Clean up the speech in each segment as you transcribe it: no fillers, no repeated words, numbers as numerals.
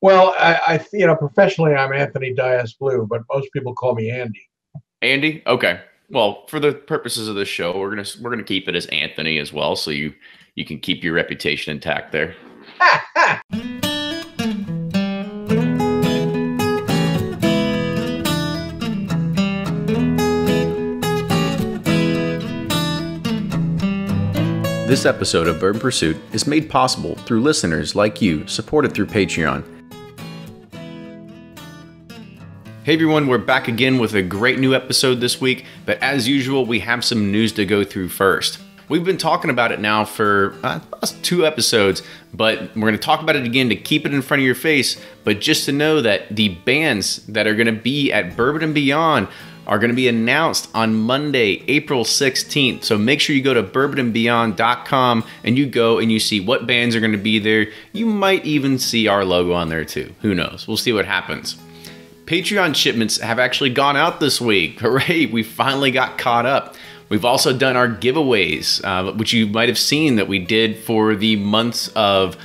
Well, professionally, I'm Anthony Dias Blue, but most people call me Andy. Andy? Okay. Well, for the purposes of this show, we're gonna keep it as Anthony as well, so you can keep your reputation intact there. This episode of Bourbon Pursuit is made possible through listeners like you, supported through Patreon. Hey everyone, we're back again with a great new episode this week, but as usual, we have some news to go through first. We've been talking about it now for 2 episodes, but we're going to talk about it again to keep it in front of your face, but just to know that the bands that are going to be at Bourbon and Beyond are going to be announced on Monday, April 16th. So make sure you go to bourbonandbeyond.com and you go and you see what bands are going to be there. You might even see our logo on there too. Who knows? We'll see what happens. Patreon shipments have actually gone out this week. Hooray, we finally got caught up. We've also done our giveaways, which you might have seen that we did for the months of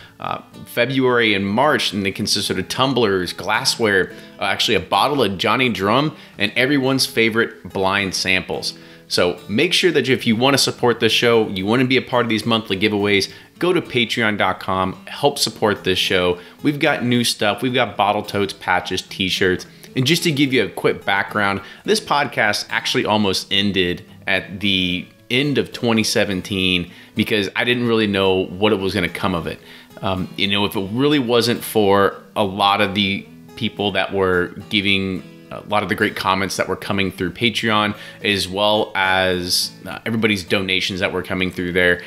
February and March, and they consisted of tumblers, glassware, actually a bottle of Johnny Drum, and everyone's favorite blind samples. So make sure that if you want to support this show, you want to be a part of these monthly giveaways, go to patreon.com, help support this show. We've got new stuff. We've got bottle totes, patches, t-shirts. And just to give you a quick background, this podcast actually almost ended at the end of 2017 because I didn't really know what it was going to come of it. If it really wasn't for a lot of the people that were giving a lot of the great comments that were coming through Patreon, as well as everybody's donations that were coming through there,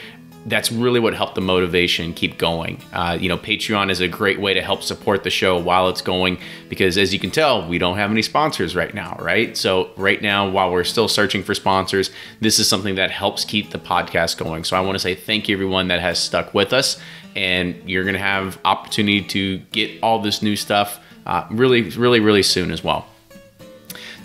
that's really what helped the motivation keep going. Patreon is a great way to help support the show while it's going, because as you can tell, we don't have any sponsors right now, right? So right now, while we're still searching for sponsors, this is something that helps keep the podcast going. So I want to say thank you everyone that has stuck with us, and you're going to have opportunity to get all this new stuff really soon as well.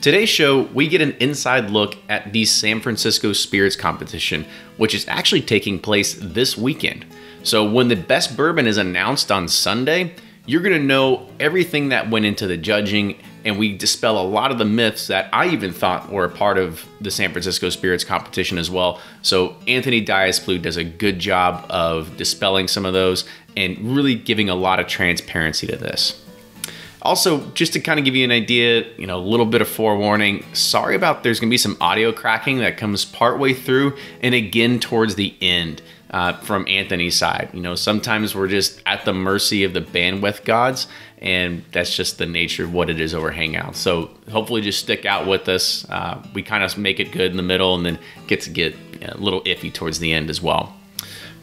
Today's show, we get an inside look at the San Francisco Spirits Competition, which is actually taking place this weekend. So when the best bourbon is announced on Sunday, you're going to know everything that went into the judging, and we dispel a lot of the myths that I even thought were a part of the San Francisco Spirits Competition as well. So Anthony Dias Blue does a good job of dispelling some of those and really giving a lot of transparency to this. Also, just to kind of give you an idea, a little bit of forewarning, sorry about there's going to be some audio cracking that comes partway through and again towards the end from Anthony's side. Sometimes we're just at the mercy of the bandwidth gods, and that's just the nature of what it is over Hangout. So hopefully just stick out with us. We kind of make it good in the middle and then get a little iffy towards the end as well.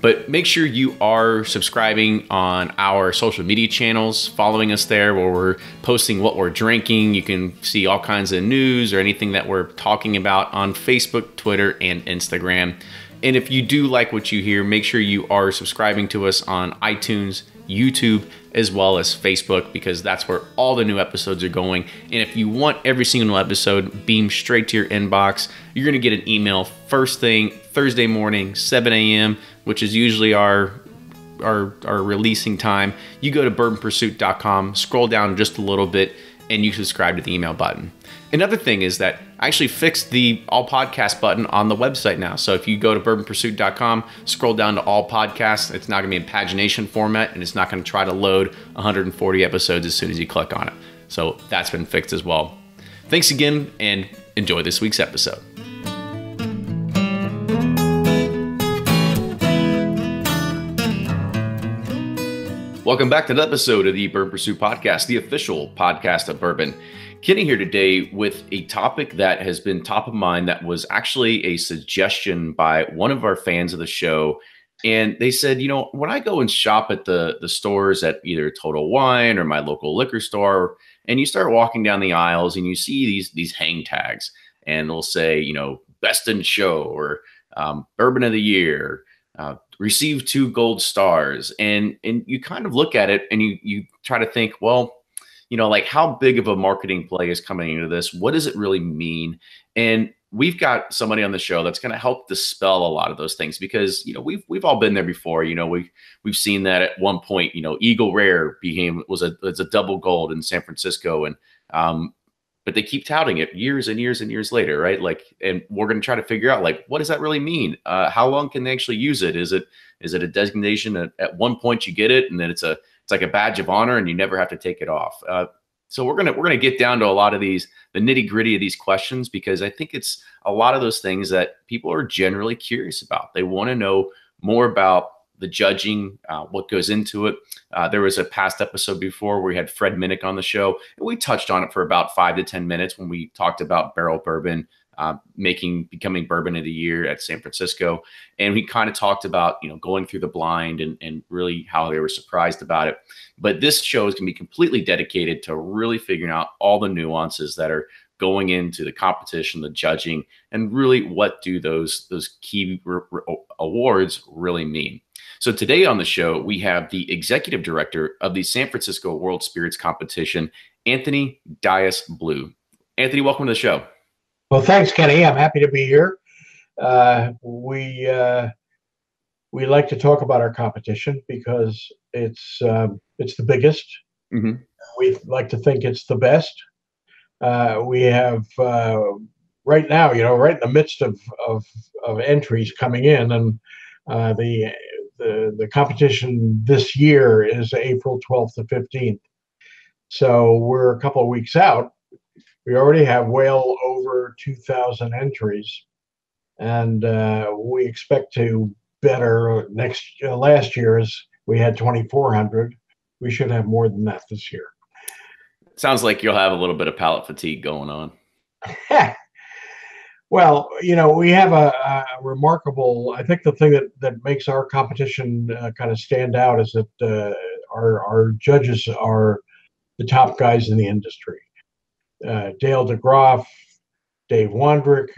But make sure you are subscribing on our social media channels, following us there where we're posting what we're drinking. You can see all kinds of news or anything that we're talking about on Facebook, Twitter, and Instagram. And if you do like what you hear, make sure you are subscribing to us on iTunes, YouTube, as well as Facebook, because that's where all the new episodes are going. And if you want every single episode beamed straight to your inbox, you're going to get an email first thing Thursday morning, 7 a.m., which is usually our releasing time. You go to bourbonpursuit.com, scroll down just a little bit, and you subscribe to the email button. Another thing is that I actually fixed the all podcast button on the website now. So if you go to bourbonpursuit.com, scroll down to all podcasts, it's not going to be in pagination format, and it's not going to try to load 140 episodes as soon as you click on it. So that's been fixed as well. Thanks again, and enjoy this week's episode. Welcome back to the episode of the Bourbon Pursuit Podcast, the official podcast of bourbon. Kenny here today with a topic that has been top of mind that was actually a suggestion by one of our fans of the show. And they said, when I go and shop at the stores at either Total Wine or my local liquor store, and you start walking down the aisles and you see these hang tags, and they'll say, best in show or bourbon of the year, received 2 gold stars. And you kind of look at it and you try to think, well, how big of a marketing play is coming into this? What does it really mean? And we've got somebody on the show that's going to help dispel a lot of those things, because we've all been there before. We've seen that at one point. Eagle Rare was a double gold in San Francisco, and but they keep touting it years and years and years later, right? Like, and we're going to try to figure out, like, what does that really mean? How long can they actually use it? Is it a designation at one point you get it, and then it's like a badge of honor, and you never have to take it off? So we're gonna get down to a lot of the nitty gritty of these questions, because I think it's a lot of those things that people are generally curious about. They want to know more about the judging, what goes into it. There was a past episode before where we had Fred Minnick on the show, and we touched on it for about 5 to 10 minutes when we talked about barrel bourbon, becoming bourbon of the year at San Francisco. And we kind of talked about, going through the blind and really how they were surprised about it. But this show is going to be completely dedicated to really figuring out all the nuances that are going into the competition, the judging, and really what do those key awards really mean. So today on the show, we have the executive director of the San Francisco World Spirits Competition, Anthony Dias-Blue. Anthony, welcome to the show. Well, thanks, Kenny. I'm happy to be here. We like to talk about our competition because it's the biggest. Mm-hmm. We like to think it's the best. We have right now, right in the midst of entries coming in, and the competition this year is April 12th to 15th. So we're a couple of weeks out. We already have well over 2,000 entries, and we expect to better last year's. We had 2,400. We should have more than that this year. Sounds like you'll have a little bit of palate fatigue going on. Well, we have a remarkable, I think the thing that makes our competition kind of stand out is that our judges are the top guys in the industry. Dale DeGroff, Dave Wondrich,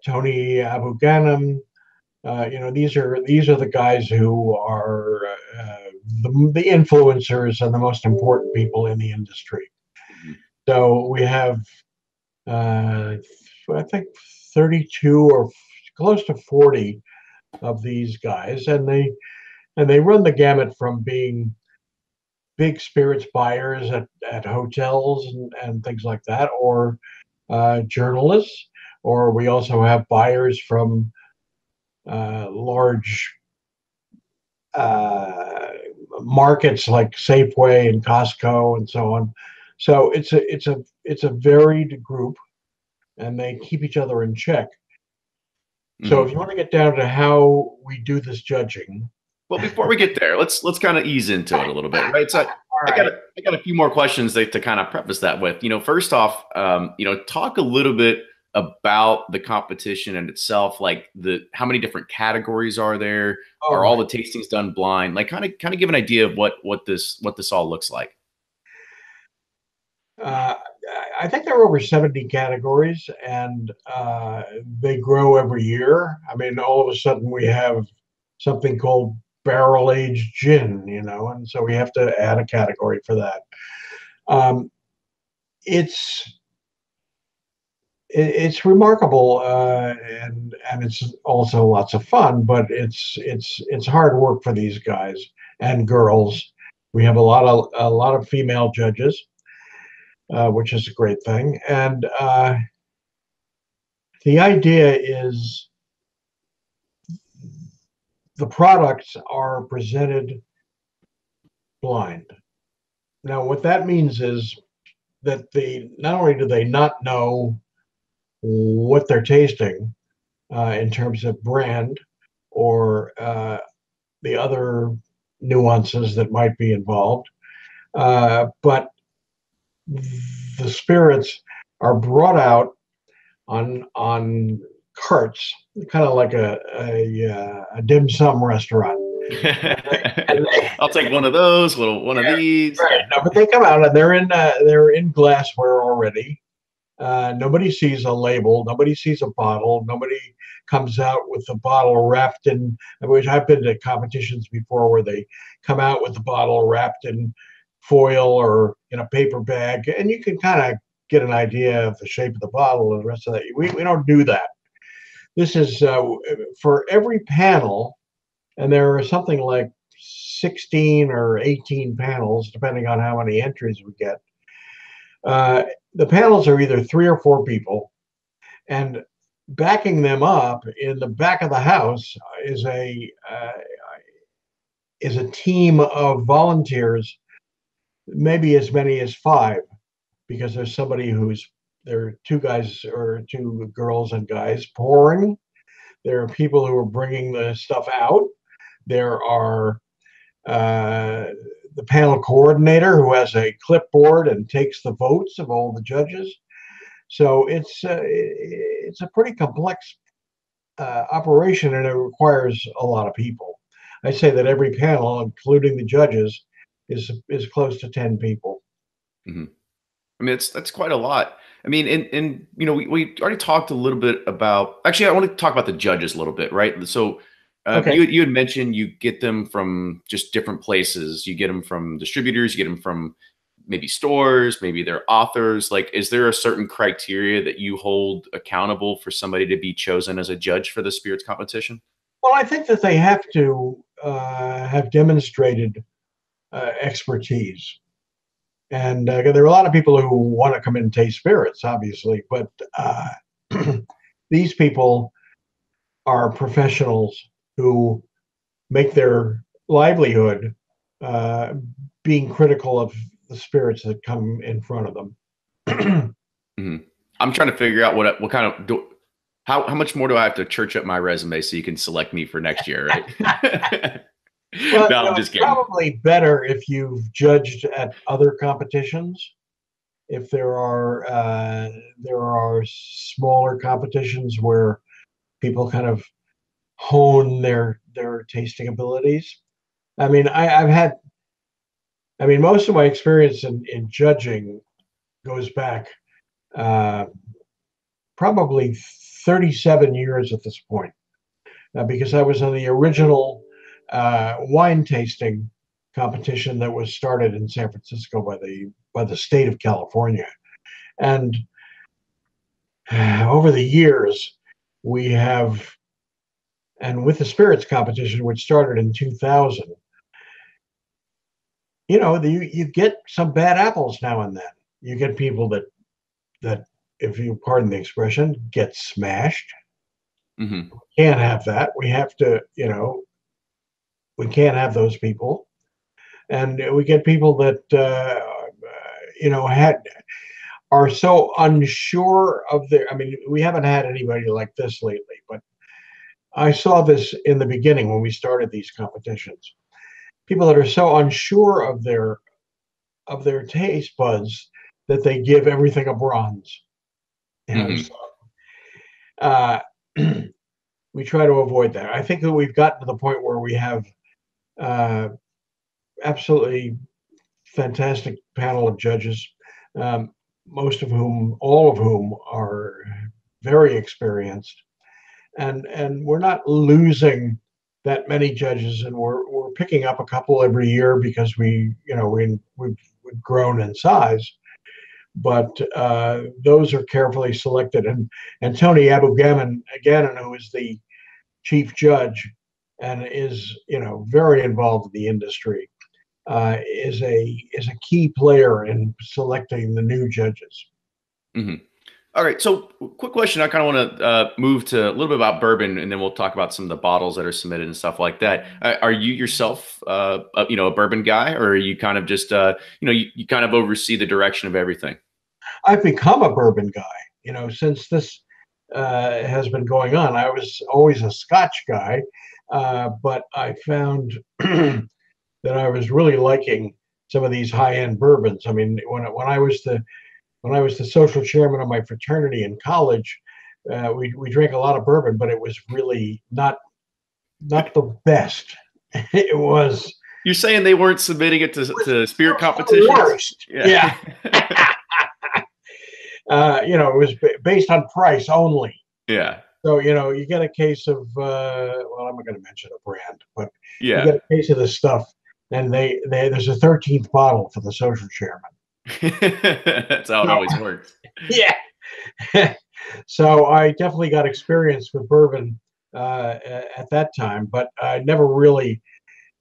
Tony Abuganim. These are the guys who are the influencers and the most important people in the industry. Mm-hmm. So we have, I think, 32 or close to 40 of these guys, and they run the gamut from being big spirits buyers at hotels and things like that, or journalists, or we also have buyers from large markets like Safeway and Costco and so on. So it's a varied group, and they keep each other in check. Mm-hmm. So if you want to get down to how we do this judging. Well, before we get there, let's kind of ease into it a little bit, right? So I got a few more questions to kind of preface that with. First off, talk a little bit about the competition in itself, like how many different categories are there? Are all the tastings done blind? Like kind of give an idea of what this all looks like. I think there are over 70 categories, and they grow every year. I mean, all of a sudden we have something called barrel-aged gin, and so we have to add a category for that. It's remarkable, and it's also lots of fun, but it's hard work for these guys and girls. We have a lot of female judges, which is a great thing, and the idea is the products are presented blind. Now, what that means is that not only do they not know what they're tasting in terms of brand or the other nuances that might be involved, but the spirits are brought out on carts, kind of like a dim sum restaurant. I'll take one of those, one of these. Right. No, but they come out and they're in glassware already. Nobody sees a label. Nobody sees a bottle. Nobody comes out with the bottle wrapped in. Which I've been to competitions before where they come out with the bottle wrapped in foil or in a paper bag, and you can kind of get an idea of the shape of the bottle and the rest of that. We don't do that. This is for every panel, and there are something like 16 or 18 panels, depending on how many entries we get. The panels are either 3 or 4 people, and backing them up in the back of the house is a team of volunteers, maybe as many as 5, because there's somebody there are 2 guys or 2 girls and guys pouring. There are people who are bringing the stuff out. There are the panel coordinator who has a clipboard and takes the votes of all the judges. So it's a pretty complex operation, and it requires a lot of people. I say that every panel, including the judges, is close to 10 people. Mm-hmm. I mean, that's quite a lot. I mean, and you know, we already talked a little bit about. Actually, I want to talk about the judges a little bit, right? So, Okay. you had mentioned you get them from just different places. You get them from distributors. You get them from maybe stores. Maybe they're authors. Like, is there a certain criteria that you hold accountable for somebody to be chosen as a judge for the spirits competition? Well, I think that they have to have demonstrated expertise. And there are a lot of people who want to come in and taste spirits, obviously, but these people are professionals who make their livelihood being critical of the spirits that come in front of them. Mm-hmm. I'm trying to figure out what kind of how much more do I have to church up my resume so you can select me for next year, right? Well, No, I'm just kidding. probably better if you've judged at other competitions. If there are smaller competitions where people kind of hone their tasting abilities. I mean, most of my experience in judging goes back probably 37 years at this point, because I was on the original wine tasting competition that was started in San Francisco by the state of California. And over the years, we have, and with the spirits competition, which started in 2000, you get some bad apples now and then. You get people that, if you pardon the expression, get smashed. Mm-hmm. We can't have that. We have to, we can't have those people. And we get people that, are so unsure of their. I mean, we haven't had anybody like this lately, but I saw this in the beginning when we started these competitions. People that are so unsure of their taste buds that they give everything a bronze. Mm-hmm. We try to avoid that. I think that we've gotten to the point where we have absolutely fantastic panel of judges, all of whom are very experienced, and we're not losing that many judges, and we're picking up a couple every year because we've grown in size. But those are carefully selected, and Tony Abugaman, who is the chief judge and is very involved in the industry, is a key player in selecting the new judges. Mm-hmm. All right. So, quick question. I kind of want to move to a little bit about bourbon, and then we'll talk about some of the bottles that are submitted and stuff like that. Are you yourself, a bourbon guy, or are you kind of just, you kind of oversee the direction of everything? I've become a bourbon guy. Since this has been going on. I was always a Scotch guy, but I found that I was really liking some of these high-end bourbons. I mean, when I was the social chairman of my fraternity in college, we drank a lot of bourbon, but it was really not the best. It was. You're saying they weren't submitting it to spirit competitions? Worst. Yeah. It was based on price only. Yeah. So, you get a case of, I'm not going to mention a brand, but yeah, you get a case of this stuff, and there's a 13th bottle for the social chairman. That's how it always works. Yeah. So I definitely got experience with bourbon at that time, but I never really.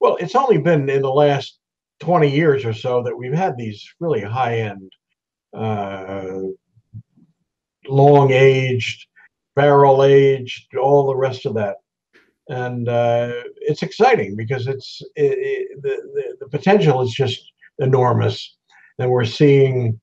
Well, it's only been in the last 20 years or so that we've had these really high end, uh, long aged, barrel aged, all the rest of that. And it's exciting because the potential is just enormous, and we're seeing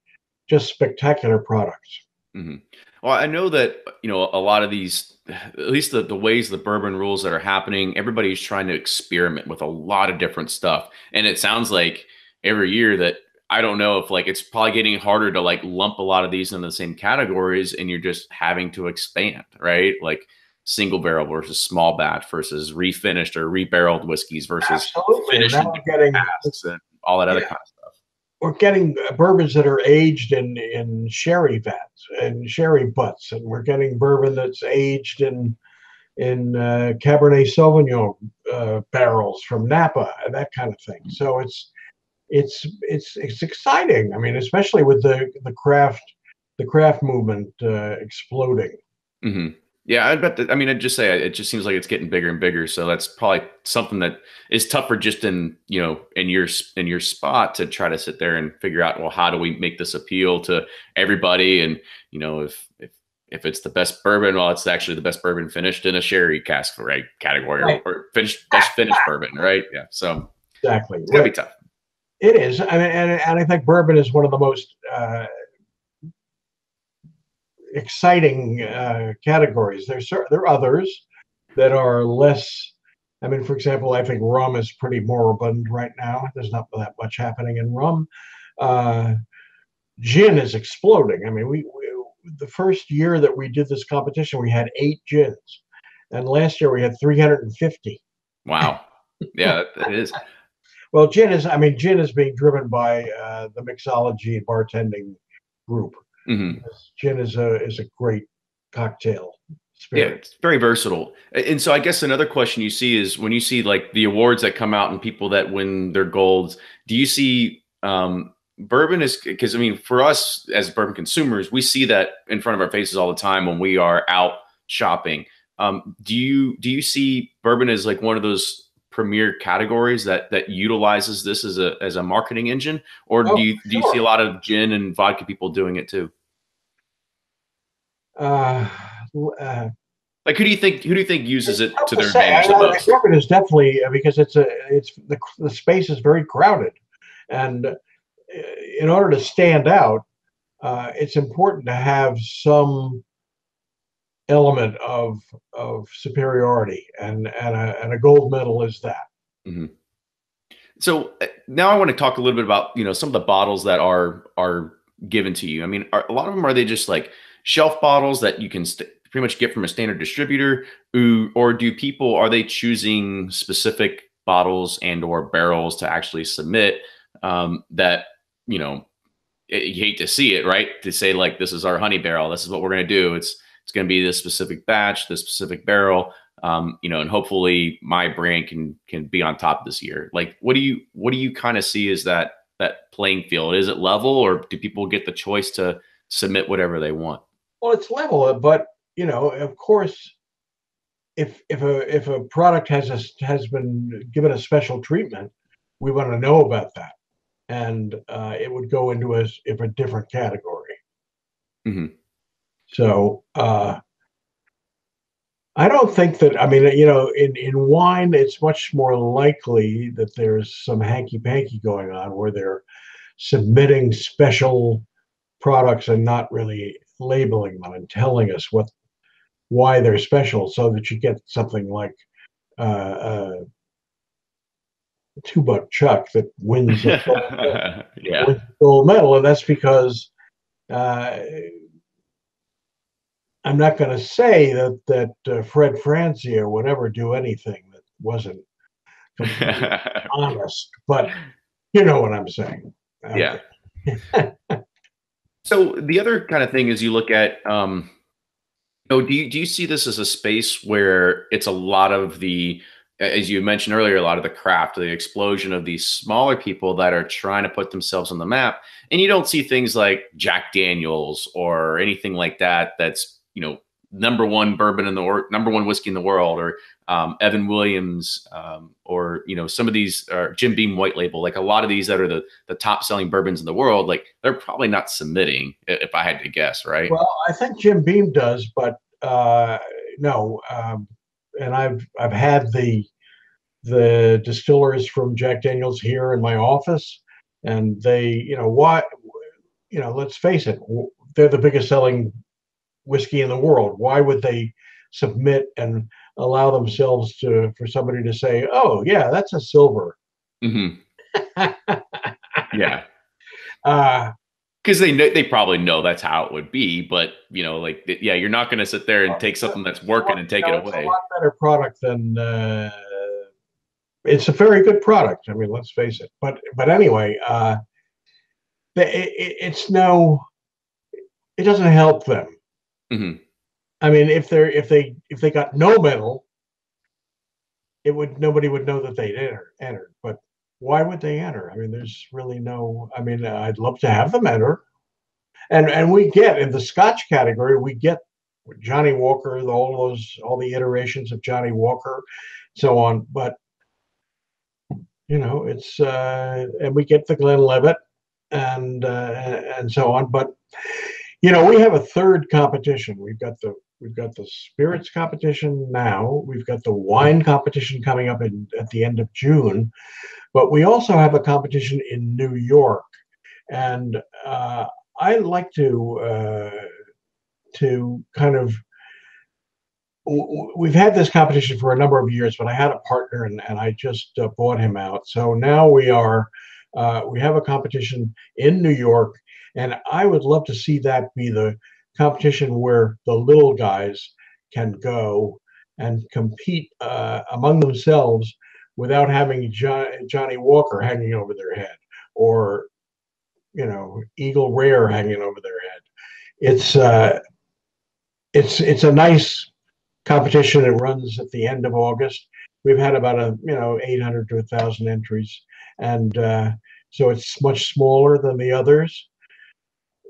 just spectacular products. Hmm. Well, I know that, a lot of these, at least the ways the bourbon rules that are happening, everybody's trying to experiment with a lot of different stuff. And it sounds like every year that, I don't know if like it's probably getting harder to like lump a lot of these in the same categories, and you're just having to expand, right? Like single barrel versus small batch versus refinished or rebarreled whiskeys versus Absolutely, and finished now in we're different getting, casks and all that other yeah, kind of stuff. we're getting bourbons that are aged in sherry vats and sherry butts, and we're getting bourbon that's aged in Cabernet Sauvignon barrels from Napa and that kind of thing. So it's exciting. I mean, especially with the craft movement exploding. Hmm. Yeah, I bet that. I mean, I'd just say it just seems like it's getting bigger and bigger. So that's probably something that is tougher just in your spot to try to sit there and figure out, well, how do we make this appeal to everybody? And if it's the best bourbon, well, it's actually the best bourbon finished in a sherry cask, right, category, Right. or finished best finished bourbon, right? Yeah. So Exactly. it's gonna be tough. It is. I mean, and I think bourbon is one of the most exciting categories. There are others that are less. I mean, for example, I think rum is pretty moribund right now. There's not that much happening in rum. Uh, Gin is exploding. I mean, we the first year that we did this competition, we had 8 gins, and last year we had 350. Wow. Yeah, it is. Well, gin is being driven by the mixology and bartending group. Hmm. Gin is a great cocktail Yeah, spirit. it's very versatile. And so I guess another question you see is when you see like the awards that come out and people that win their golds, do you see bourbon is because I mean for us as bourbon consumers, we see that in front of our faces all the time when we are out shopping. Do you see bourbon as like one of those premier categories that utilizes this as a marketing engine, or do Oh, you see sure. a lot of gin and vodka people doing it too? Uh, uh, Like who do you think uses it's it tough to to their say. advantage the I think most? bourbon is definitely because it's the space is very crowded, and in order to stand out, it's important to have some element of superiority, and a gold medal is that. Mhm. So now I want to talk a little bit about some of the bottles that are given to you. I mean, a lot of them, are they just like shelf bottles that you can pretty much get from a standard distributor, or do people are they choosing specific bottles and or barrels to actually submit that you know you hate to see it, right? To say like this is our honey barrel, this is what we're going to do. It's going to be this specific batch, this specific barrel, and hopefully my brand can be on top this year. Like, what do you kind of see as that playing field? Is it level, or do people get the choice to submit whatever they want? Well, it's level, but of course, if a product has been given a special treatment, we want to know about that, and it would go into a different category. Hmm. So I don't think that. I mean, in wine, it's much more likely that there's some hanky panky going on where they're submitting special products and not really labeling them and telling us why they're special, so that you get something like uh, two-buck chuck that wins Yeah. wins a gold medal, and that's because uh, I'm not going to say that Fred Francia would ever do anything that wasn't completely honest, but you know what I'm saying. Yeah. Okay. So the other kind of thing is you look at do you see this as a space where it's a lot of the as you mentioned earlier, a lot of the craft, the explosion of these smaller people that are trying to put themselves on the map. And you don't see things like Jack Daniels or anything like that. That's, number one bourbon in the world, number one whiskey in the world, or Evan Williams, or, some of these Jim Beam White Label, like a lot of these that are the top selling bourbons in the world, like they're probably not submitting, if I had to guess, right? Well, I think Jim Beam does, but no. And I've had the distillers from Jack Daniels here in my office, and they, why, let's face it, they're the biggest selling whiskey in the world. Why would they submit and allow themselves for somebody to say, "Oh, yeah, that's a silver"? Mm-hmm. Yeah. uh, Because they probably know that's how it would be, but you're not going to sit there and take something that's working and take it away. It's a lot better product than it's a very good product. I mean, let's face it. But anyway, it doesn't help them. Mm-hmm. I mean, if they got no medal, nobody would know that they'd entered. But why would they enter? I mean, there's really no. I mean, I'd love to have them enter, and we get in the Scotch category, we get Johnny Walker, all the iterations of Johnny Walker, so on. But it's and we get the Glenlivet and so on. But we have a third competition. We've got the spirits competition now. We've got the wine competition coming up at the end of June, but we also have a competition in New York, and I like to kind of. We've had this competition for a number of years, but I had a partner and I just bought him out. So now we have a competition in New York, and I would love to see that be the competition where the little guys can go and compete among themselves without having Johnny Walker hanging over their head, or Eagle Rare hanging over their head. It's a nice competition. It runs at the end of August. We've had about 800 to 1,000 entries, and so it's much smaller than the others.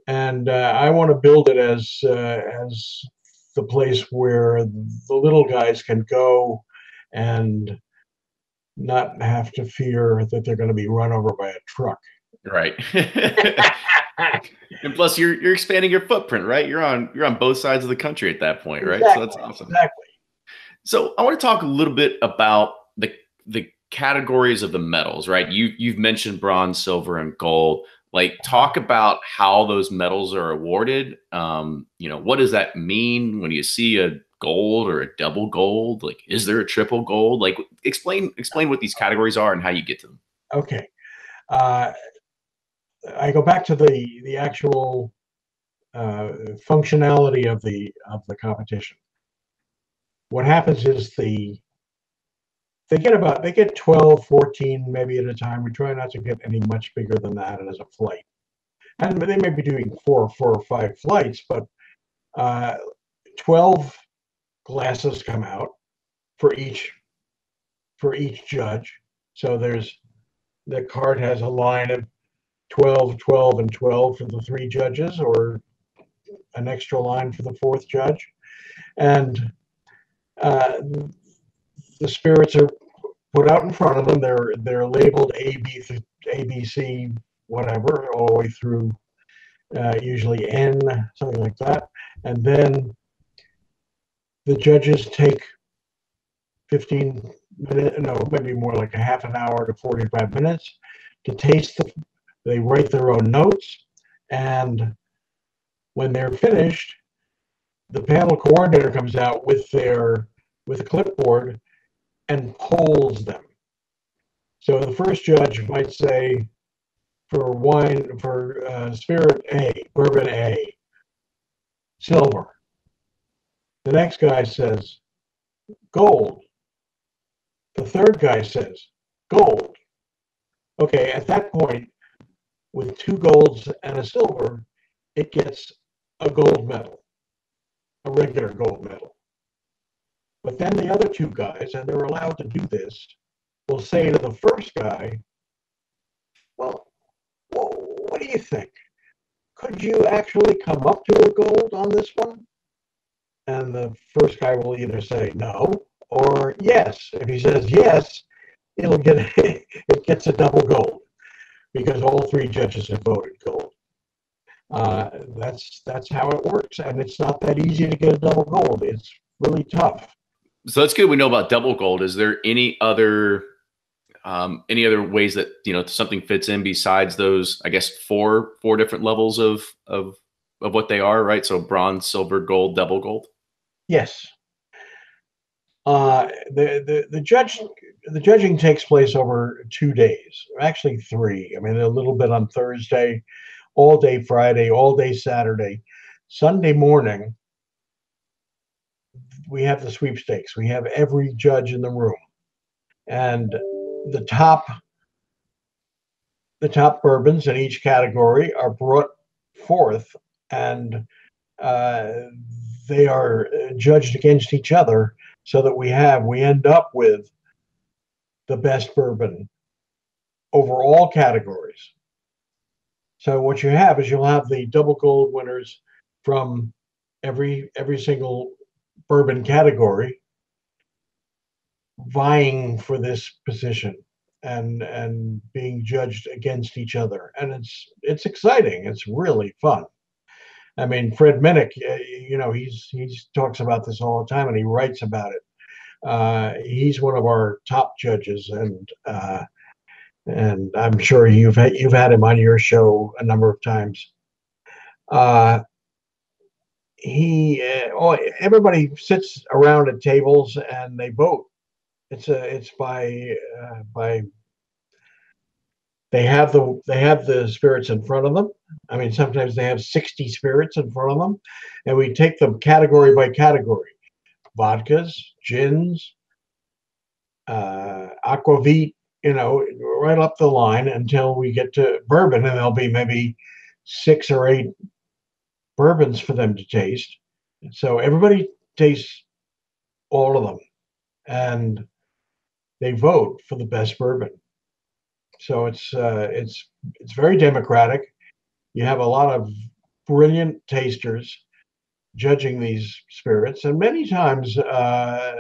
And I want to build it as the place where the little guys can go and not have to fear that they're going to be run over by a truck. Right. And plus you're expanding your footprint, right? You're on both sides of the country at that point, right? Exactly, So that's awesome. Exactly. So I want to talk a little bit about the categories of the medals, right? You've mentioned bronze, silver, and gold. Like, talk about how those medals are awarded. What does that mean when you see a gold or a double gold? Like, is there a triple gold? Like, explain what these categories are and how you get to them. Okay. I go back to the actual functionality of the competition. What happens is they get 12, 14 maybe at a time. We try not to get any much bigger than that as a flight. And they may be doing four or five flights, but 12 glasses come out for each judge. So the card has a line of 12, 12, and 12 for the three judges, or an extra line for the fourth judge. And the spirits are put out in front of them. They're labeled ABC, whatever, all the way through usually N, something like that. And then the judges take 15 minutes, no, maybe more like a half an hour to 45 minutes to taste they write their own notes, and when they're finished, the panel coordinator comes out with a clipboard and polls them. So the first judge might say, for spirit A, bourbon A, silver. The next guy says gold. The third guy says gold. Okay, at that point, with two golds and a silver, it gets a gold medal, a regular gold medal. But then the other two guys, and they're allowed to do this, will say to the first guy, well, what do you think? Could you actually come up to a gold on this one? And the first guy will either say no or yes. If he says yes, it gets a double gold because all three judges have voted gold. That's how it works, and it's not that easy to get a double gold. It's really tough. So that's good. We know about double gold. Is there any other ways that something fits in besides those? I guess four different levels of what they are, right? So bronze, silver, gold, double gold. Yes. The judging takes place over 2 days, actually 3. I mean, a little bit on Thursday, all day Friday, all day Saturday. Sunday morning, we have the sweepstakes. We have every judge in the room, and the top bourbons in each category are brought forth, and they are judged against each other, so that we end up with the best bourbon over all categories. So what you have is you'll have the double gold winners from every single bourbon category vying for this position and being judged against each other, and it's exciting. It's really fun. I mean, Fred Minnick, he talks about this all the time, and he writes about it. He's one of our top judges, and I'm sure you've had him on your show a number of times. Everybody sits around at tables and they vote. It's by they have the spirits in front of them. I mean, sometimes they have 60 spirits in front of them, and we take them category by category: vodkas, gins, aquavit, right up the line until we get to bourbon, and there'll be maybe 6 or 8 bourbons for them to taste. So everybody tastes all of them, and they vote for the best bourbon. So it's very democratic. You have a lot of brilliant tasters judging these spirits, and many times the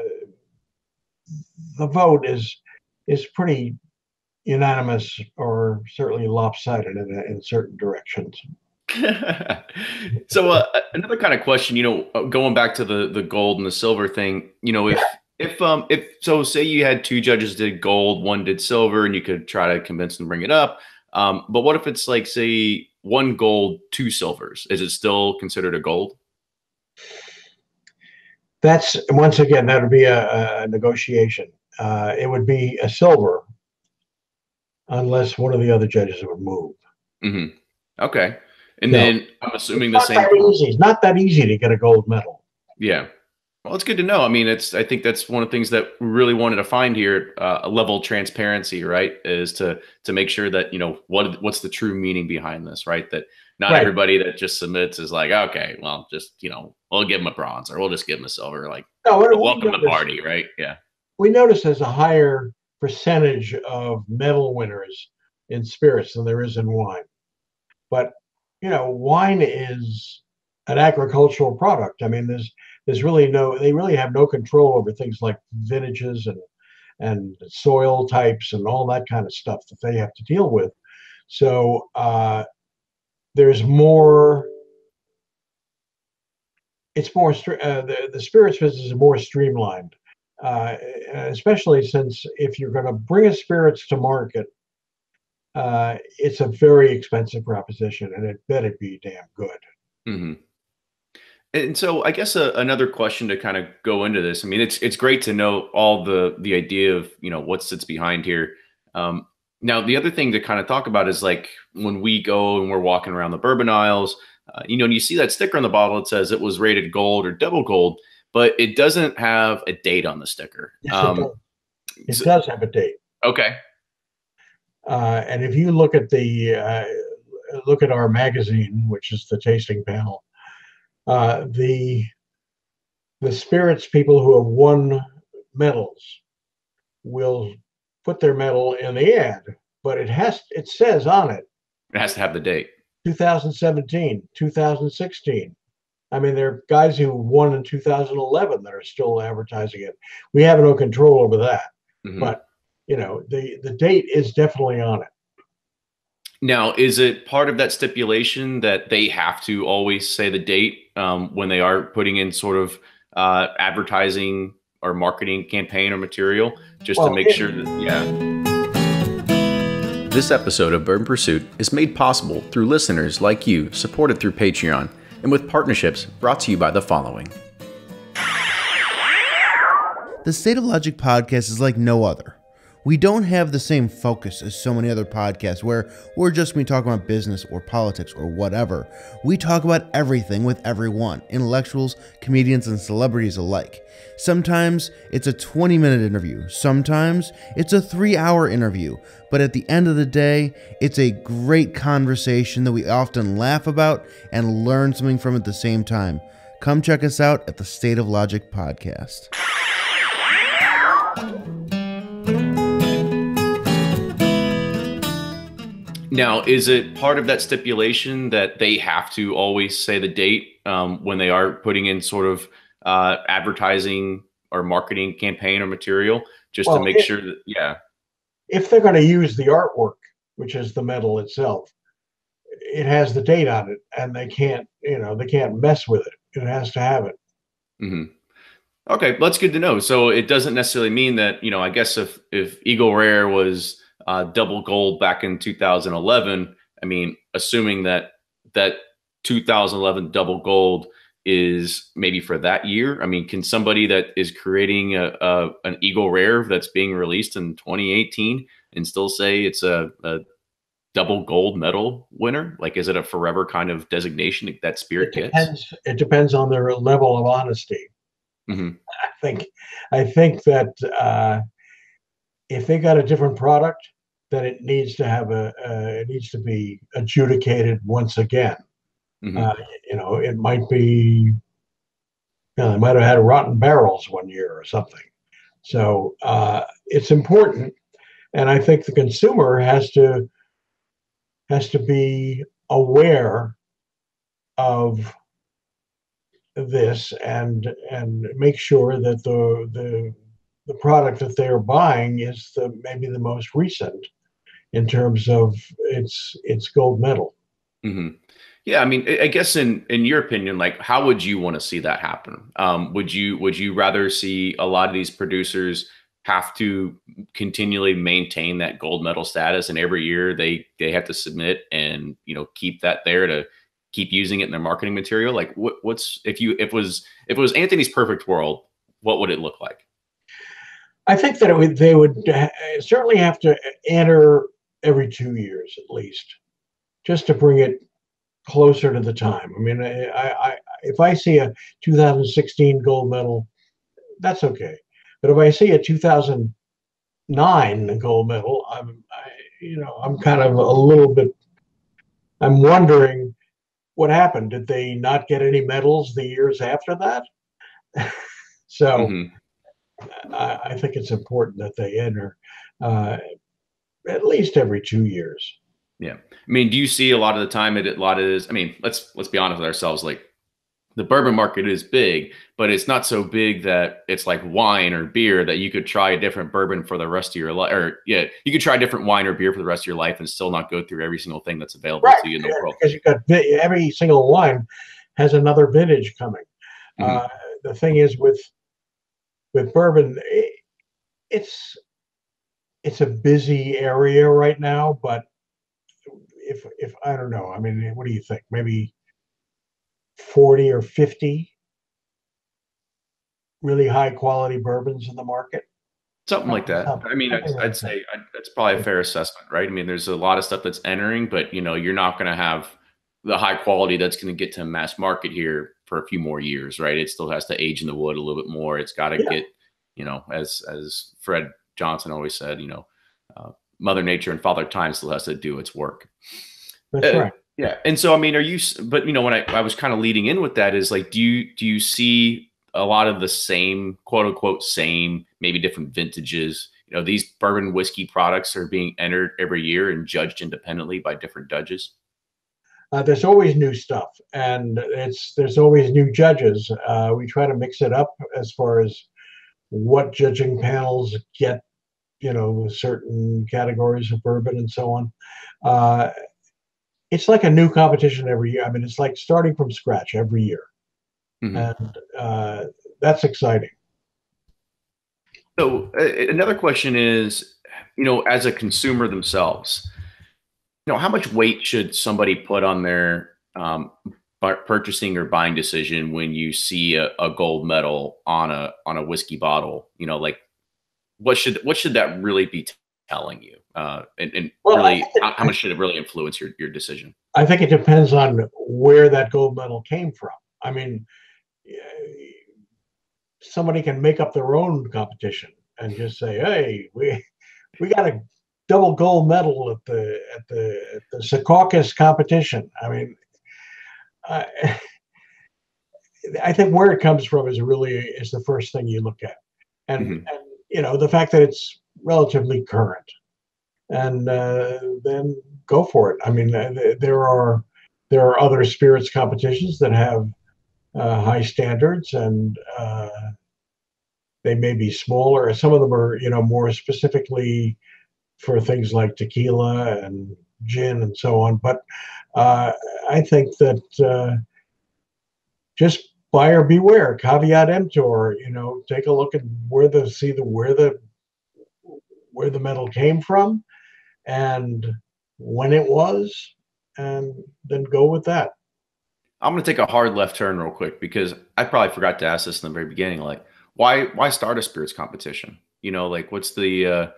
vote is pretty unanimous, or certainly lopsided in certain directions. So another kind of question, going back to the gold and the silver thing, if so, say you had 2 judges did gold, 1 did silver, and you could try to convince them to bring it up. But what if it's like, say, 1 gold, 2 silvers? Is it still considered a gold? That's, once again, that would be a negotiation. It would be a silver unless one of the other judges would move. Mm-hmm. Okay. And then I'm assuming the same. It's not that easy to get a gold medal. Yeah. Well, it's good to know. I mean, I think that's one of the things that we really wanted to find here, a level of transparency, right? Is to make sure that, what's the true meaning behind this, right? That not everybody that just submits is like, okay, well, just, we'll give them a bronze, or we'll just give them a silver. Like, welcome to the party, right? Yeah. We notice there's a higher percentage of medal winners in spirits than there is in wine. But, wine is an agricultural product. I mean, they really have no control over things like vintages and soil types and all that kind of stuff that they have to deal with. So there's more. It's more the spirits business is more streamlined, especially since if you're going to bring a spirits to market, it's a very expensive proposition, and it better be damn good. Mm-hmm. And so I guess another question to kind of go into this. I mean, it's great to know all the idea of, what sits behind here. Now, the other thing to kind of talk about is, like, when we go and we're walking around the bourbon aisles, and you see that sticker on the bottle, it says it was rated gold or double gold, but it doesn't have a date on the sticker. Yes, it does have a date. Okay. And if you look at look at our magazine, which is the tasting panel, the The spirits people who have won medals will put their medal in the ad, but it says on it It has to have the date. 2017, 2016. I mean, there are guys who won in 2011 that are still advertising it. We have no control over that, but the date is definitely on it. Now, is it part of that stipulation that they have to always say the date when they are putting in sort of advertising or marketing campaign or material, just to make sure that, This episode of Bourbon Pursuit is made possible through listeners like you, supported through Patreon, and with partnerships brought to you by the following. The State of Logic podcast is like no other. We don't have the same focus as so many other podcasts where we're just going to talk about business or politics or whatever. We talk about everything with everyone, intellectuals, comedians, and celebrities alike. Sometimes it's a 20-minute interview. Sometimes it's a 3-hour interview. But at the end of the day, it's a great conversation that we often laugh about and learn something from at the same time. Come check us out at the State of Logic podcast. Now, is it part of that stipulation that they have to always say the date when they are putting in sort of advertising or marketing campaign or material, just to make sure that, if they're going to use the artwork, which is the medal itself, it has the date on it, and they can't mess with it. It has to have it. Mm-hmm. Okay, well, that's good to know. So it doesn't necessarily mean that, I guess if Eagle Rare was double gold back in 2011, I mean, assuming that 2011 double gold is maybe for that year. I mean, can somebody that is creating an Eagle Rare that's being released in 2018 and still say it's a double gold medal winner? Like, is it a forever kind of designation that spirit gets? It depends on their level of honesty. Mm-hmm. I think that if they got a different product, then it needs to be adjudicated once again. Mm-hmm. It might be, they might have had rotten barrels one year or something. So it's important, and I think the consumer has to be aware of this and make sure that the product that they're buying is maybe the most recent in terms of its gold medal. Mm-hmm. Yeah, I mean, I guess in your opinion, like, how would you want to see that happen? Would you rather see a lot of these producers have to continually maintain that gold medal status, and every year they have to submit and keep that there to keep using it in their marketing material? Like, what's if it was Anthony's perfect world, what would it look like? I think that they would certainly have to enter every 2 years at least, just to bring it closer to the time. I mean, if I see a 2016 gold medal, that's okay. But if I see a 2009 gold medal, I'm kind of a little bit. I'm wondering what happened. Did they not get any medals the years after that? So I think it's important that they enter at least every 2 years. Yeah. I mean, do you see a lot of the time I mean, let's be honest with ourselves, like, the bourbon market is big, but it's not so big that it's like wine or beer that you could try a different bourbon for the rest of your life. Or you could try different wine or beer for the rest of your life and still not go through every single thing that's available to you in the world. Because every single wine has another vintage coming. Mm-hmm. The thing is with bourbon, it's a busy area right now, but if I don't know, I mean, what do you think? Maybe 40 or 50 really high quality bourbons in the market? Something like that. I mean, I'd say that's probably a fair assessment, right? I mean, there's a lot of stuff that's entering, but you're not going to have the high quality that's going to get to mass market here for a few more years, right? It still has to age in the wood a little bit more. It's got to get, as Fred Johnson always said, Mother Nature and Father Time still has to do its work. That's right. Yeah. And so, I mean, when I was kind of leading in with that is like, do you see a lot of the same, quote unquote, same, maybe different vintages. You know, these bourbon whiskey products are being entered every year and judged independently by different judges. There's always new stuff, and there's always new judges. We try to mix it up as far as what judging panels get, certain categories of bourbon and so on. It's like a new competition every year. I mean, it's like starting from scratch every year, and that's exciting. So another question is, as a consumer themselves, how much weight should somebody put on their purchasing or buying decision when you see a gold medal on a whiskey bottle? Like what should that really be telling you? And well, really, how much should it really influence your decision? I think it depends on where that gold medal came from. I mean, somebody can make up their own competition and just say, "Hey, we got a double gold medal at the Secaucus competition." I mean, I think where it comes from is the first thing you look at, and the fact that it's relatively current, and then go for it. I mean, there are other spirits competitions that have high standards, and they may be smaller. Some of them are, more specifically for things like tequila and gin and so on. But I think that just buyer beware, caveat emptor. Take a look at where the metal came from and when it was, and then go with that. I'm going to take a hard left turn real quick because I probably forgot to ask this in the very beginning. Like, why start a spirits competition? Like what's the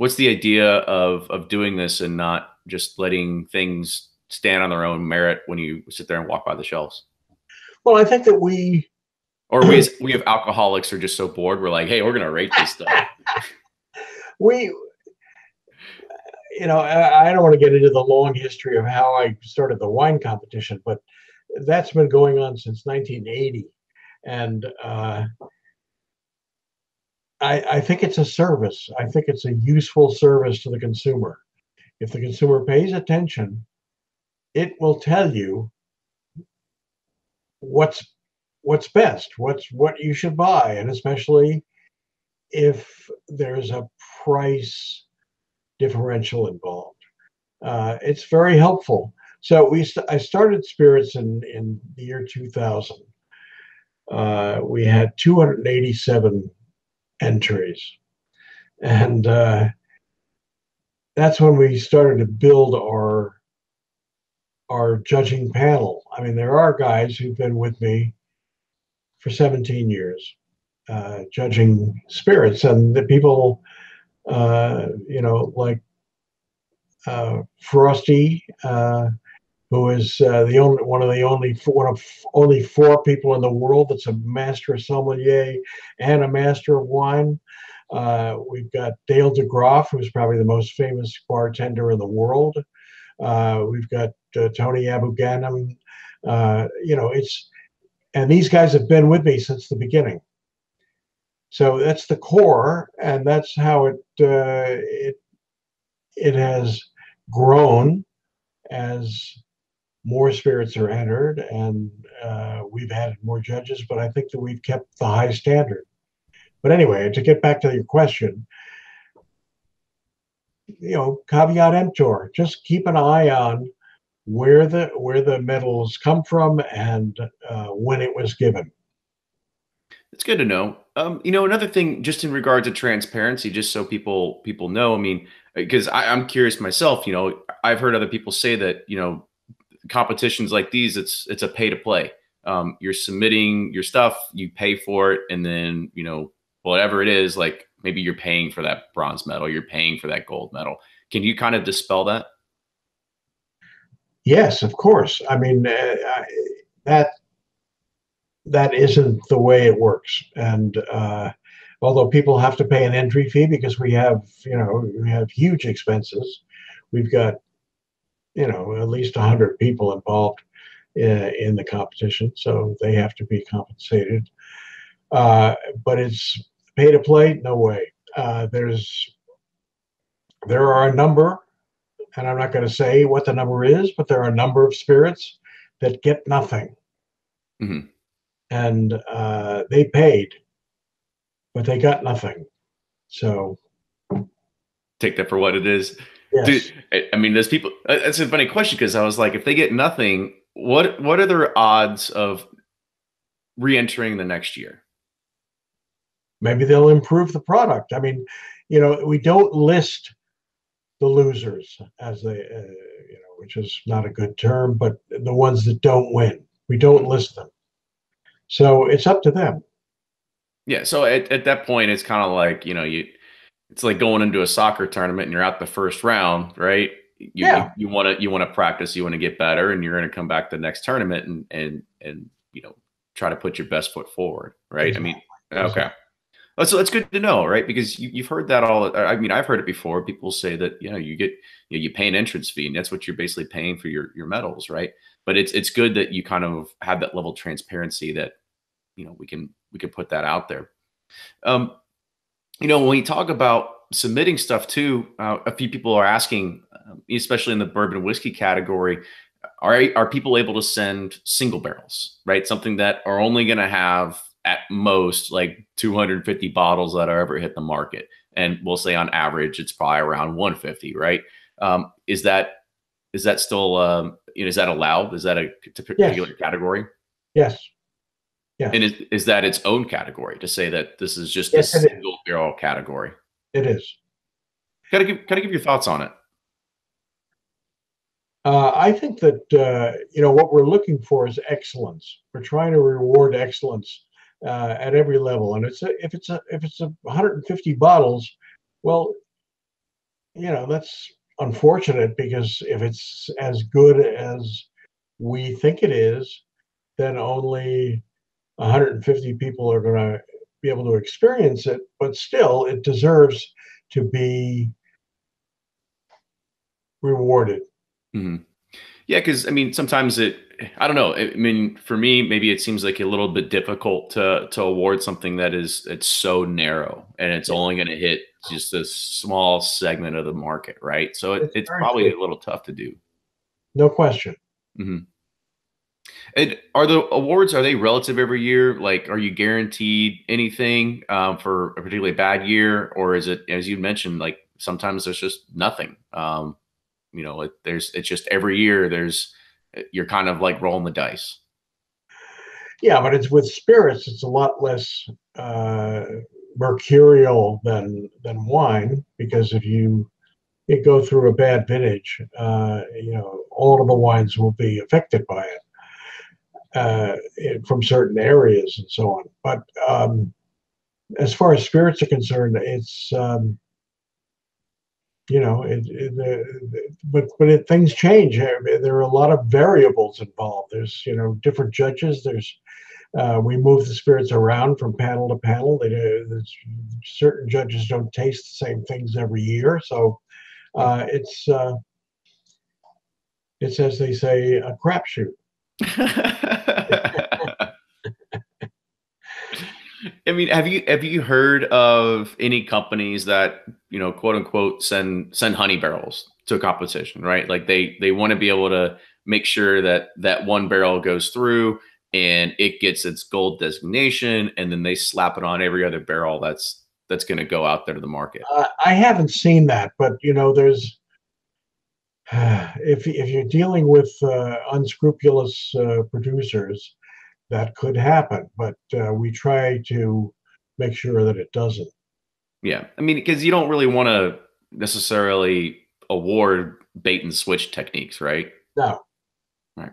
idea of doing this and not just letting things stand on their own merit when you sit there and walk by the shelves? Well, I think that we have alcoholics who are just so bored. We're like, hey, we're going to rate this stuff. I don't want to get into the long history of how I started the wine competition, but that's been going on since 1980. And I think it's a service. I think it's a useful service to the consumer. If the consumer pays attention, it will tell you what's best, what you should buy, and especially if there's a price differential involved. It's very helpful. So I started spirits in the year 2000. We had 287 entries, and that's when we started to build our judging panel. I mean, there are guys who've been with me for 17 years judging spirits, and the people like Frosty, who is one of only four people in the world that's a master sommelier and a master of wine. We've got Dale DeGroff, who's probably the most famous bartender in the world. We've got Tony Abuganim. And these guys have been with me since the beginning. So that's the core, and that's how it has grown as more spirits are entered, and we've added more judges. But I think that we've kept the high standard. But anyway, to get back to your question, caveat emptor. Just keep an eye on where the medals come from and when it was given. It's good to know. Another thing, just in regard to transparency, just so people know. I mean, because I'm curious myself. I've heard other people say that competitions like these, it's a pay to play. You're submitting your stuff, you pay for it, and then whatever it is, like maybe you're paying for that bronze medal, you're paying for that gold medal. Can you kind of dispel that? Yes, of course. I mean, that isn't the way it works. And although people have to pay an entry fee because we have huge expenses, we've got at least 100 people involved in the competition, so they have to be compensated. But it's pay to play, no way. There are a number, and I'm not going to say what the number is, but there are a number of spirits that get nothing. Mm-hmm. And they paid, but they got nothing. So take that for what it is. yes. Dude, I mean, there's people, it's a funny question, because I was like, if they get nothing, what are their odds of re-entering the next year? Maybe they'll improve the product. I mean, we don't list the losers, as they, which is not a good term, but the ones that don't win, we don't list them. So it's up to them. Yeah. So at that point, it's kind of like, it's like going into a soccer tournament and you're out the first round, right? You want to practice, you want to get better, and you're going to come back to the next tournament and try to put your best foot forward, right? Exactly. I mean, okay. So that's good to know, right? Because you've heard that all. I mean, I've heard it before. People say that you pay an entrance fee, and that's what you're basically paying for your medals, right? But it's good that you kind of have that level of transparency that we can put that out there. When we talk about submitting stuff too, a few people are asking, especially in the bourbon whiskey category, are people able to send single barrels, right? Something that are only going to have at most like 250 bottles that are ever hit the market. And we'll say on average, it's probably around 150, right? Is that still, is that allowed? Is that a particular category? Yes. Yeah. And is that its own category to say that this is just a single barrel category? It is. Kind of give your thoughts on it. I think that what we're looking for is excellence. We're trying to reward excellence at every level, and if it's 150 bottles, well, that's unfortunate, because if it's as good as we think it is, then only 150 people are going to be able to experience it. But still, it deserves to be rewarded. Mm-hmm. Yeah, because I mean, sometimes I don't know. I mean, for me, maybe it seems like a little bit difficult to award something it's so narrow, and it's only going to hit just a small segment of the market, right? So it's probably a little tough to do. No question. Mm-hmm. And are the awards, are they relative every year? Like, are you guaranteed anything for a particularly bad year, or is it, as you mentioned, like sometimes there's just nothing? It's just every year you're kind of like rolling the dice. Yeah, but it's with spirits, it's a lot less mercurial than wine, because if you go through a bad vintage, all of the wines will be affected by it from certain areas and so on. But as far as spirits are concerned, it's but things change. There are a lot of variables involved. There's different judges. We move the spirits around from panel to panel. Certain judges don't taste the same things every year, so it's as they say, a crapshoot. I mean, have you heard of any companies that, quote unquote, send honey barrels to a competition, right? Like they want to be able to make sure that one barrel goes through and it gets its gold designation, and then they slap it on every other barrel that's going to go out there to the market. I haven't seen that, but there's if you're dealing with unscrupulous producers, that could happen, but we try to make sure that it doesn't. Yeah, I mean, because you don't really want to necessarily award bait and switch techniques, right? No. Right.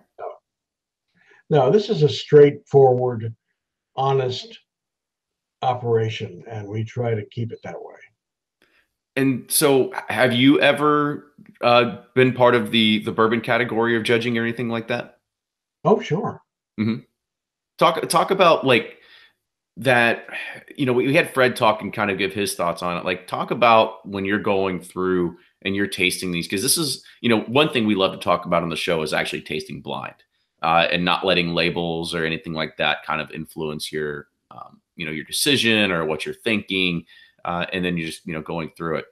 No, this is a straightforward, honest operation, and we try to keep it that way. And so, have you ever been part of the bourbon category of judging or anything like that? Oh, sure. Mm-hmm. Talk about like that. We had Fred talk and kind of give his thoughts on it. Like, talk about when you're going through and you're tasting these, because this is, one thing we love to talk about on the show is actually tasting blind and not letting labels or anything like that kind of influence your your decision or what you're thinking, and then you're just going through it.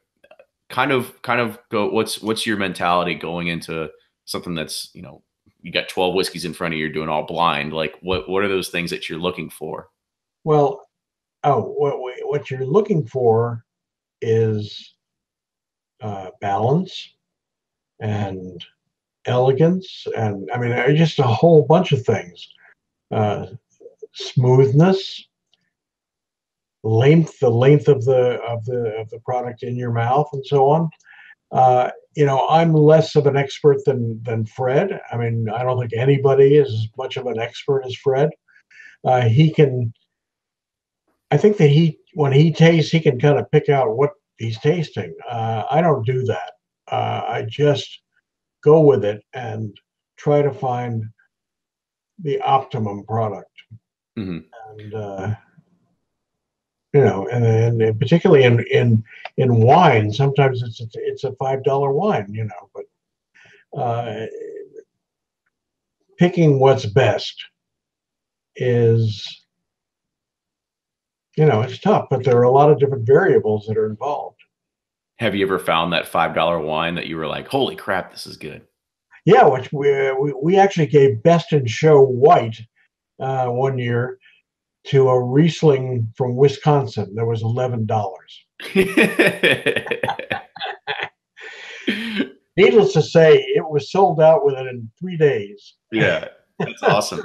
Kind of go. What's your mentality going into something that's you got 12 whiskeys in front of you, you're doing all blind. Like what are those things that you're looking for? Well, what you're looking for is balance and elegance, and I mean just a whole bunch of things. Smoothness, the length of the product in your mouth, and so on. I'm less of an expert than Fred. I mean, I don't think anybody is as much of an expert as Fred. He can. I think that when he tastes, he can kind of pick out what he's tasting. I don't do that. I just go with it and try to find the optimum product. Mm-hmm. And particularly in wine, sometimes it's a $5 wine, but picking what's best is, it's tough, but there are a lot of different variables that are involved. Have you ever found that $5 wine that you were like, holy crap, this is good? Yeah, which we actually gave Best in Show White one year to a Riesling from Wisconsin. That was $11. Needless to say, it was sold out within 3 days. Yeah, that's awesome.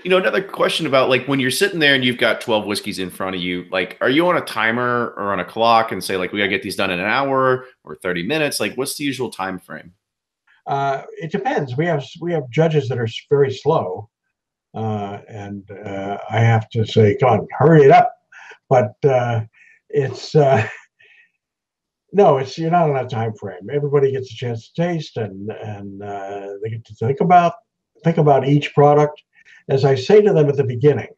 Another question about like when you're sitting there and you've got 12 whiskeys in front of you, like, are you on a timer or on a clock and say like, we gotta get these done in an hour or 30 minutes? Like, what's the usual time frame? It depends. We have judges that are very slow, and I have to say, come on, hurry it up. But it's no, you're not on a time frame. Everybody gets a chance to taste, and they get to think about each product. As I say to them at the beginning,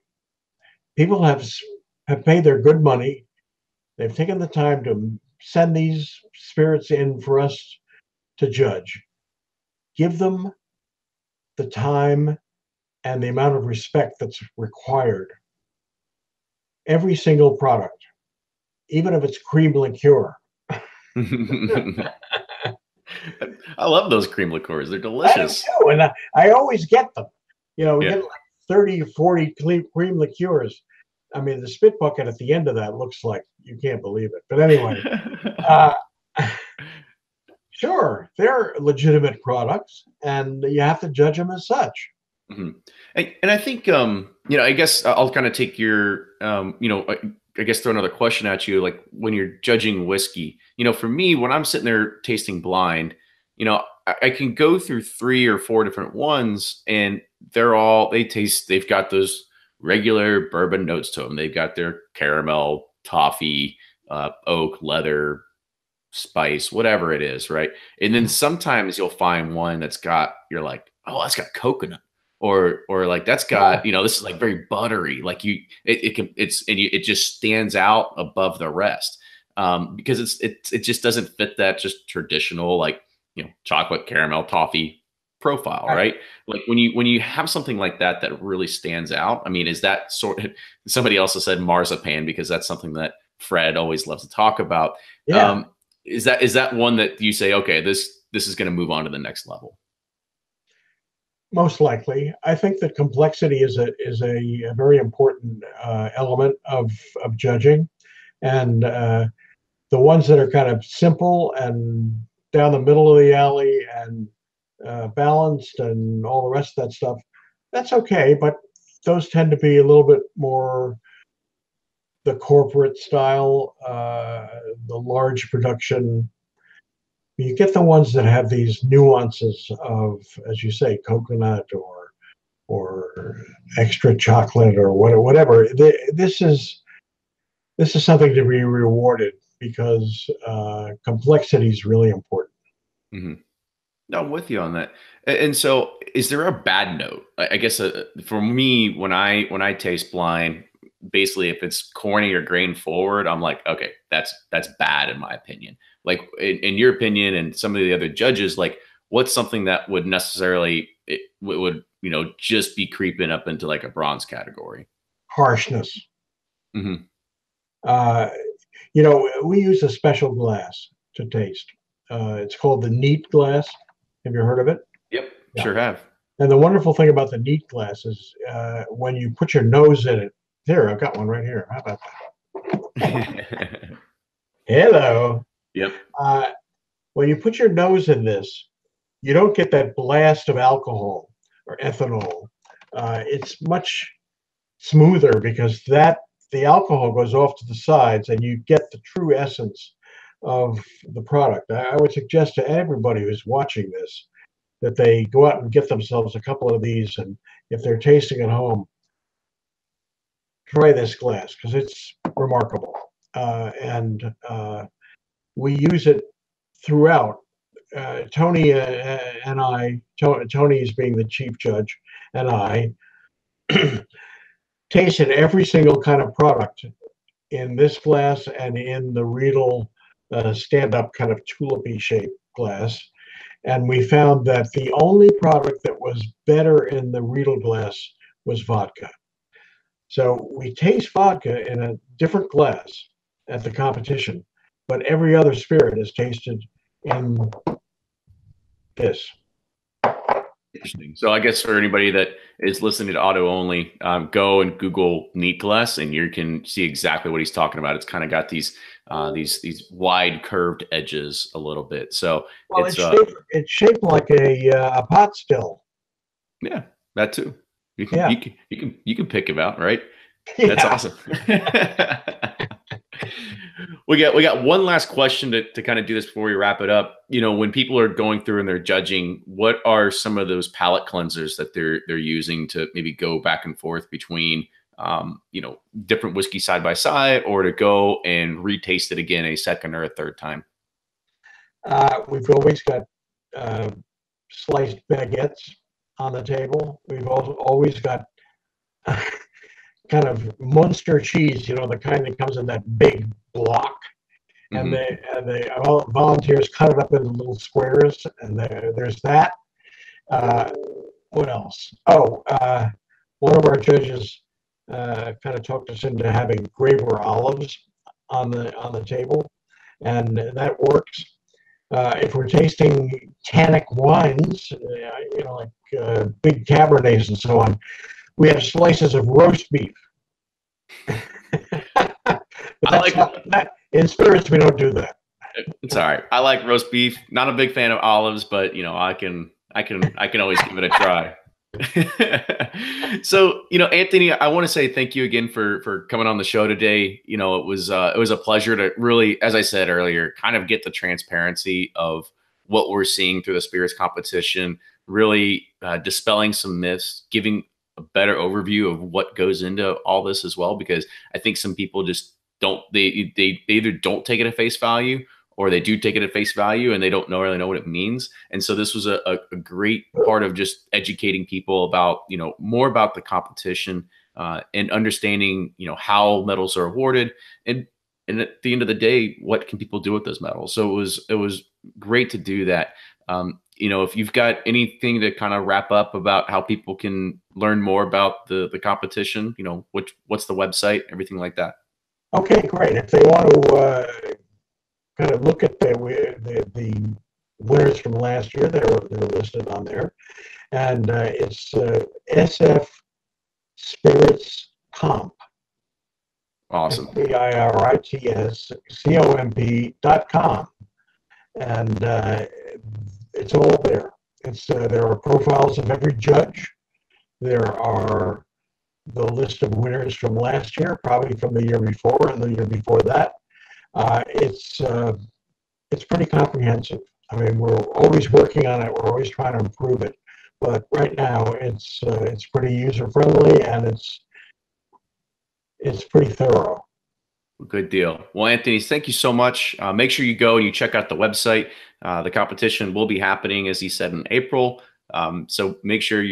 people have paid their good money. They've taken the time to send these spirits in for us to judge. Give them the time and the amount of respect that's required. Every single product, even if it's cream liqueur. I love those cream liqueurs. They're delicious. I do, and I always get them. We get like 30 or 40 cream liqueurs. I mean, the spit bucket at the end of that looks like you can't believe it. But anyway, sure, they're legitimate products, and you have to judge them as such. Mm-hmm. And I think, I guess I'll kind of take your, I guess throw another question at you. Like when you're judging whiskey, for me, when I'm sitting there tasting blind, I can go through 3 or 4 different ones and they've got those regular bourbon notes to them. They've got their caramel, toffee, oak, leather, spice, whatever it is. Right. And then sometimes you'll find one you're like, oh, that's got coconut. Or like that's got, this is like very buttery. Like it just stands out above the rest because it just doesn't fit that just traditional like chocolate, caramel, toffee profile, right? Like when you have something like that really stands out. I mean, is that somebody else has said marzipan because that's something that Fred always loves to talk about. Yeah. Is that one that you say, okay, this is going to move on to the next level? Most likely. I think that complexity is a very important element of judging, and the ones that are kind of simple and down the middle of the alley and balanced and all the rest of that stuff, that's okay. But those tend to be a little bit more the corporate style, the large production. You get the ones that have these nuances of, as you say, coconut or extra chocolate or whatever. This is something to be rewarded because complexity is really important. Mm-hmm. No, I'm with you on that. And so, is there a bad note? I guess for me, when I taste blind, basically, if it's corny or grain forward, I'm like, okay, that's bad in my opinion. Like in your opinion, and some of the other judges, like what's something that would necessarily would just be creeping up into like a bronze category? harshness. Mm-hmm. We use a special glass to taste. It's called the neat glass. Have you heard of it? Yep, Yeah. sure have. And the wonderful thing about the neat glass is when you put your nose in it. Here, I've got one right here. How about that? Hello. Yep. When you put your nose in this, you don't get that blast of alcohol or ethanol. It's much smoother because the alcohol goes off to the sides and you get the true essence of the product. I would suggest to everybody who's watching this that they go out and get themselves a couple of these, and if they're tasting at home, try this glass because it's remarkable. And we use it throughout. Tony and I, Tony's being the chief judge, and I tasted every single kind of product in this glass and in the Riedel stand-up kind of tulipy shaped glass. And we found that the only product that was better in the Riedel glass was vodka. So we taste vodka in a different glass at the competition, but every other spirit is tasted in this. Interesting. So I guess for anybody that is listening to audio only, go and Google neat glass, and you can see exactly what he's talking about. It's kind of got these wide curved edges a little bit. So it's shaped like a pot still. Yeah, that too. You can pick him out, right? Yeah. That's awesome. We got one last question to kind of do this before we wrap it up. When people are going through and they're judging, what are some of those palate cleansers that they're using to maybe go back and forth between different whiskey side by side, or to go and retaste it again a second or a third time? We've always got sliced baguettes on the table. We've also always got kind of Munster cheese, the kind that comes in that big block. And the volunteers cut it up into little squares, and there's that. What else? One of our judges kind of talked us into having Graver olives on the table, and that works. If we're tasting tannic wines, like big Cabernets and so on, we have slices of roast beef. In spirits, we don't do that. It's all right. I like roast beef. Not a big fan of olives, but I can always give it a try. So, Anthony, I want to say thank you again for coming on the show today. It was a pleasure to really, as I said earlier, kind of get the transparency of what we're seeing through the spirits competition, really dispelling some myths, giving a better overview of what goes into all this as well, because I think some people just they either don't take it at face value, or they do take it at face value and they don't really know what it means. And so this was a great part of just educating people about, more about the competition and understanding, how medals are awarded. And at the end of the day, what can people do with those medals? So it was great to do that. If you've got anything to kind of wrap up about how people can learn more about the competition, what's the website, everything like that. Okay, great. If they want to kind of look at the winners from last year, they're listed on there, and it's SF Spirits Comp. Awesome. BIRITSCOMP.com, and it's all there. There are profiles of every judge. There are the list of winners from last year, probably from the year before and the year before that. It's pretty comprehensive. I mean, we're always working on it. We're always trying to improve it. But right now, it's pretty user friendly, and it's pretty thorough. Good deal. Well, Anthony, thank you so much. Make sure you go and you check out the website. The competition will be happening, as he said, in April. So make sure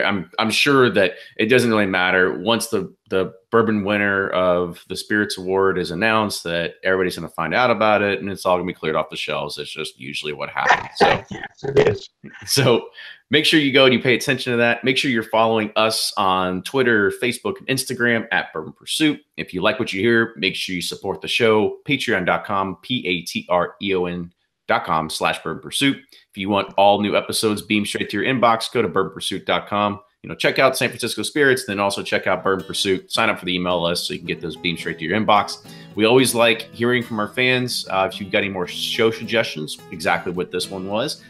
I'm sure that it doesn't really matter once the the bourbon winner of the Spirits Award is announced, that everybody's going to find out about it, and it's all going to be cleared off the shelves. It's just usually what happens. So, yes, it is. So make sure you go and you pay attention to that. Make sure you're following us on Twitter, Facebook, and Instagram at Bourbon Pursuit. If you like what you hear, make sure you support the show. Patreon.com, patreon.com/Bourbon Pursuit. If you want all new episodes beamed straight to your inbox, go to bourbonpursuit.com. Check out San Francisco Spirits, then also check out Bourbon Pursuit. Sign up for the email list so you can get those beamed straight to your inbox. We always like hearing from our fans. If you've got any more show suggestions, exactly what this one was,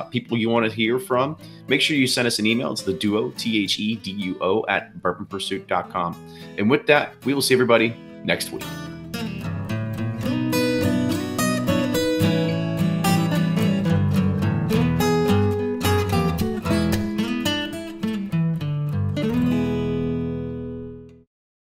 people you want to hear from, make sure you send us an email. It's the duo, THEDUO, at bourbonpursuit.com. And with that, we will see everybody next week.